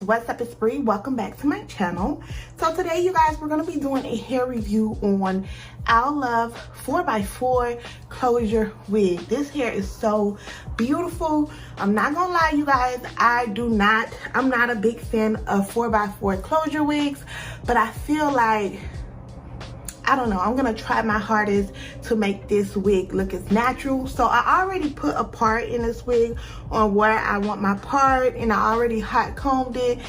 What's up, it's Bree. Welcome back to my channel. So today, you guys, we're going to be doing a hair review on Allove 4x4 closure wig. This hair is so beautiful. I'm not gonna lie, you guys, I'm not a big fan of 4x4 closure wigs, but I feel like, I don't know, I'm gonna try my hardest to make this wig look as natural. So I already put a part in this wig on where I want my part, and I already hot combed it.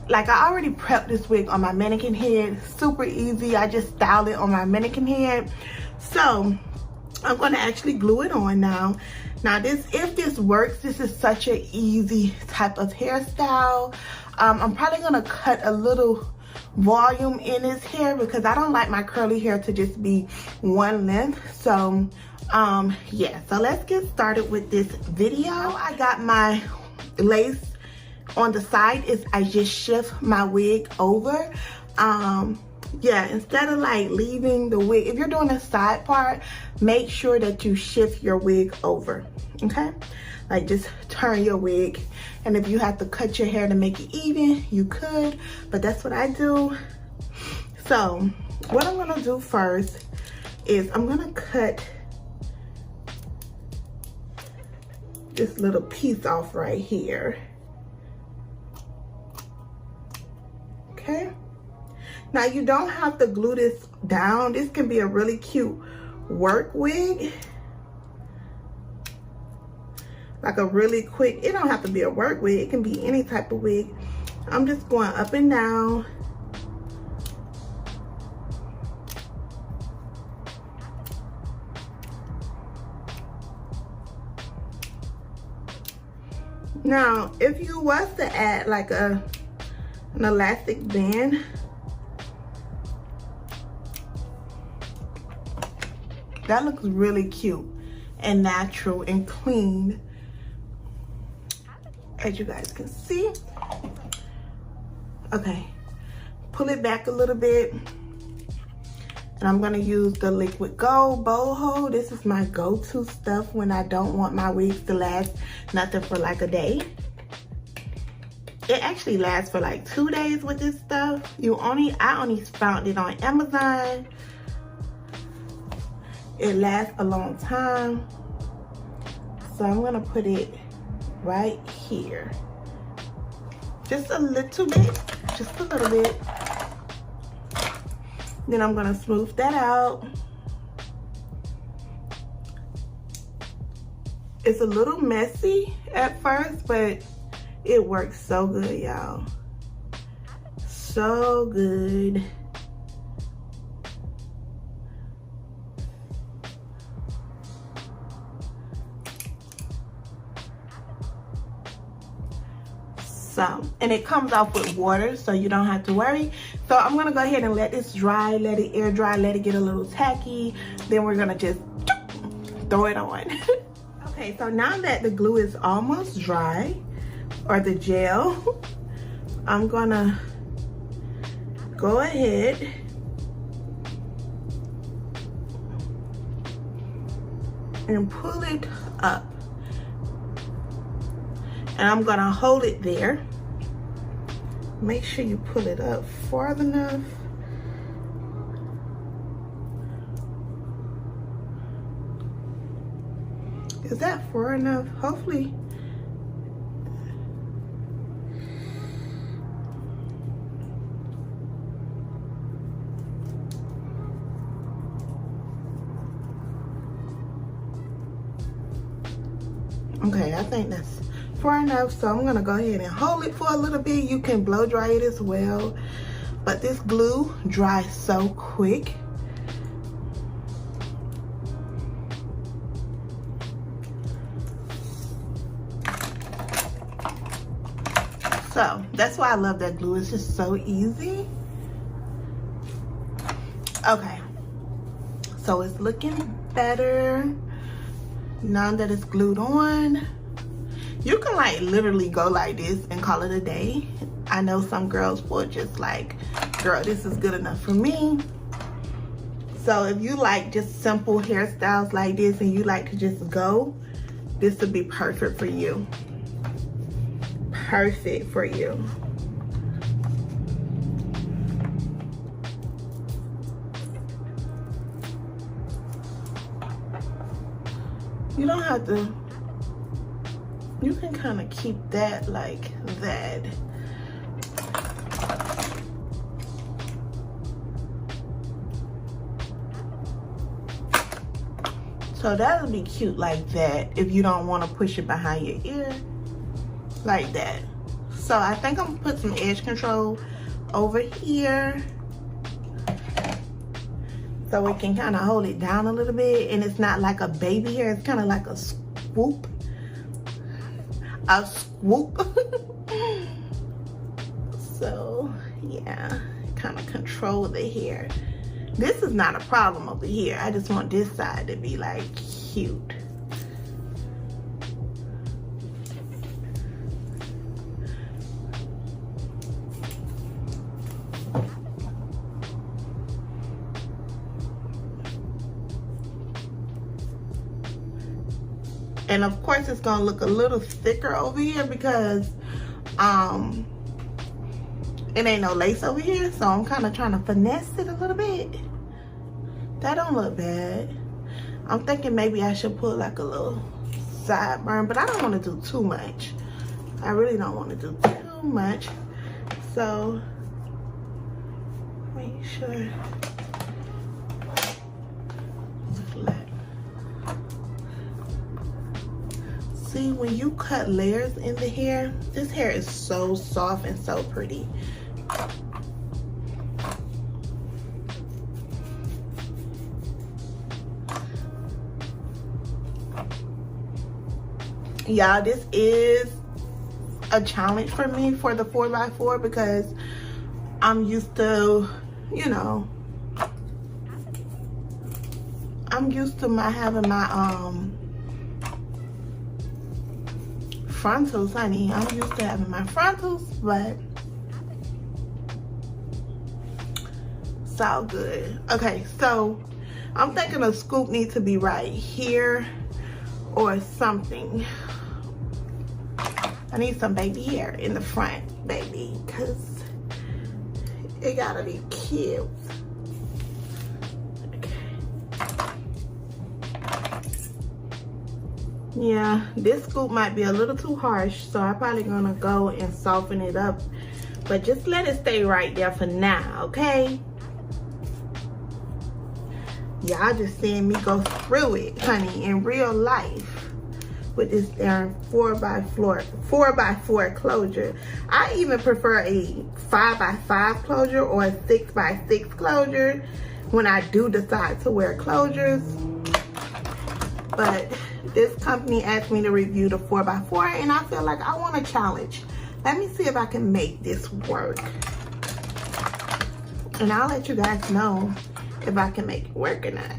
Like, I already prepped this wig on my mannequin head. Super easy. I just styled it on my mannequin head. So I'm gonna actually glue it on now. Now if this works, this is such an easy type of hairstyle. I'm probably gonna cut a little volume in his hair because I don't like my curly hair to just be one length. So yeah, so let's get started with this video. I got my lace on the side. Is I just shift my wig over. Yeah, instead of like leaving the wig, if you're doing a side part, make sure that you shift your wig over, okay? Like, just turn your wig, and if you have to cut your hair to make it even, you could, but that's what I do. So what I'm gonna do first is I'm gonna cut this little piece off right here, okay? Now, you don't have to glue this down. This can be a really cute work wig. Like a really quick, it don't have to be a work wig. It can be any type of wig. I'm just going up and down. Now, if you was to add like an elastic band, that looks really cute and natural and clean, as you guys can see. Okay, pull it back a little bit, and I'm gonna use the liquid gold bow hold. This is my go-to stuff when I don't want my wigs to last nothing for like a day. It actually lasts for like 2 days with this stuff. I only found it on Amazon. It lasts a long time. So I'm gonna put it right here. Just a little bit, just a little bit. Then I'm gonna smooth that out. It's a little messy at first, but it works so good, y'all. So good. So, and it comes off with water, so you don't have to worry. So I'm gonna go ahead and let this dry, let it air dry, let it get a little tacky. Then we're gonna just throw it on. Okay, so now that the glue is almost dry, or the gel, I'm gonna go ahead and pull it up. And I'm gonna hold it there. Make sure you pull it up far enough. Is that far enough? Hopefully. Okay, I think that's far enough. So I'm gonna go ahead and hold it for a little bit. You can blow dry it as well, but this glue dries so quick. So that's why I love that glue. It's just so easy. Okay, so it's looking better now that it's glued on. You can like literally go like this and call it a day. I know some girls will just like, girl, this is good enough for me. So if you like just simple hairstyles like this and you like to just go, this would be perfect for you. Perfect for you. You don't have to, you can kind of keep that like that. So that'll be cute like that if you don't want to push it behind your ear like that. So I think I'm gonna put some edge control over here so it can kind of hold it down a little bit, and it's not like a baby hair, it's kind of like a swoop. A swoop. So yeah, kind of control the hair. This is not a problem over here. I just want this side to be like cute. And of course it's gonna look a little thicker over here because it ain't no lace over here, so I'm kind of trying to finesse it a little bit. That don't look bad. I'm thinking maybe I should put like a little sideburn, but I don't want to do too much. I really don't want to do too much. So make sure. See, when you cut layers in the hair, this hair is so soft and so pretty. Y'all, this is a challenge for me for the 4x4 because I'm used to, you know, I'm used to having my frontals, honey. I'm used to having my frontals, but it's all good. Okay, so I'm thinking a scoop needs to be right here or something. I need some baby hair in the front, baby, because it gotta be cute. Yeah, this scoop might be a little too harsh, so I'm probably gonna go and soften it up, but just let it stay right there for now, okay? Y'all just seeing me go through it, honey, in real life with this darn 4x4 closure. I even prefer a 5x5 closure or a 6x6 closure when I do decide to wear closures, but this company asked me to review the 4x4 and I feel like I want a challenge. Let me see if I can make this work. And I'll let you guys know if I can make it work or not.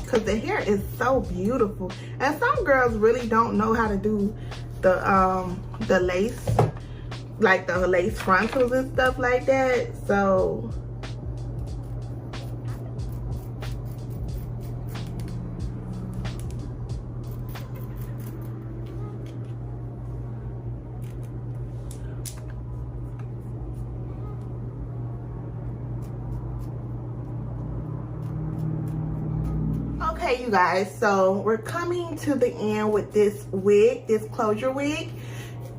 Cause the hair is so beautiful. And some girls really don't know how to do the lace, like the lace frontals and stuff like that. So okay, you guys, so we're coming to the end with this wig, this closure wig.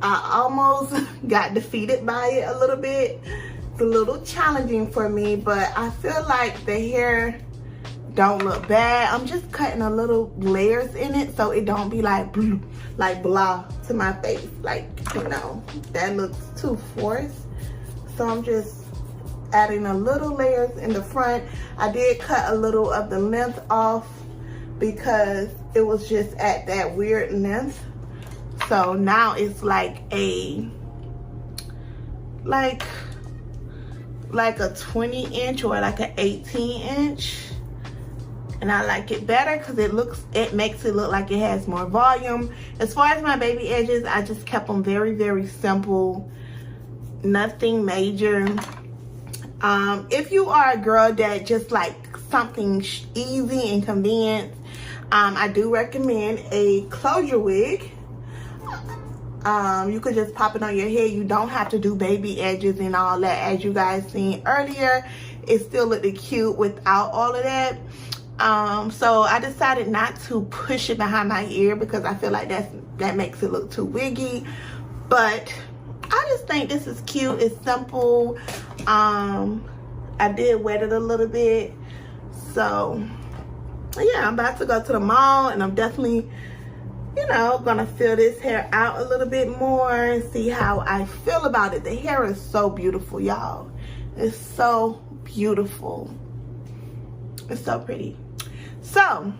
I almost got defeated by it a little bit. It's a little challenging for me, but I feel like the hair don't look bad. I'm just cutting a little layers in it so it don't be like blah to my face. Like, you know, that looks too forced. So I'm just adding a little layers in the front. I did cut a little of the length off because it was just at that weird length. So now it's like a like a 20 inch or like an 18 inch. And I like it better because it makes it look like it has more volume. As far as my baby edges, I just kept them very, very simple. Nothing major. If you are a girl that just like something easy and convenient, I do recommend a closure wig. You could just pop it on your head. You don't have to do baby edges and all that. As you guys seen earlier, it still looked cute without all of that. So I decided not to push it behind my ear because I feel like that makes it look too wiggy. But I just think this is cute. It's simple. I did wet it a little bit. So yeah, I'm about to go to the mall, and I'm definitely, you know, gonna fill this hair out a little bit more and see how I feel about it. The hair is so beautiful, y'all. It's so beautiful. It's so pretty. So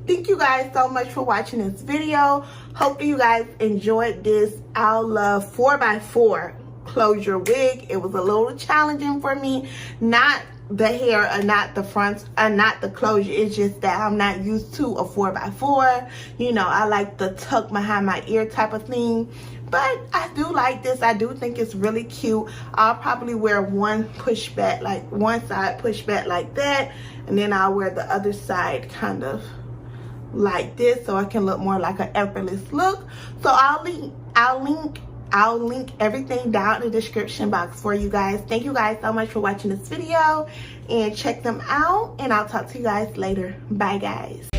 thank you guys so much for watching this video. Hopefully you guys enjoyed this Allove 4x4 closure wig. It was a little challenging for me. Not the hair or not the front or not the closure. It's just that I'm not used to a 4x4. You know, I like the tuck behind my ear type of thing. But I do like this. I do think it's really cute. I'll probably wear one pushback, like one side pushback like that, and then I'll wear the other side kind of like this, so I can look more like an effortless look. So I'll link everything down in the description box for you guys. Thank you guys so much for watching this video, and check them out, and I'll talk to you guys later. Bye guys.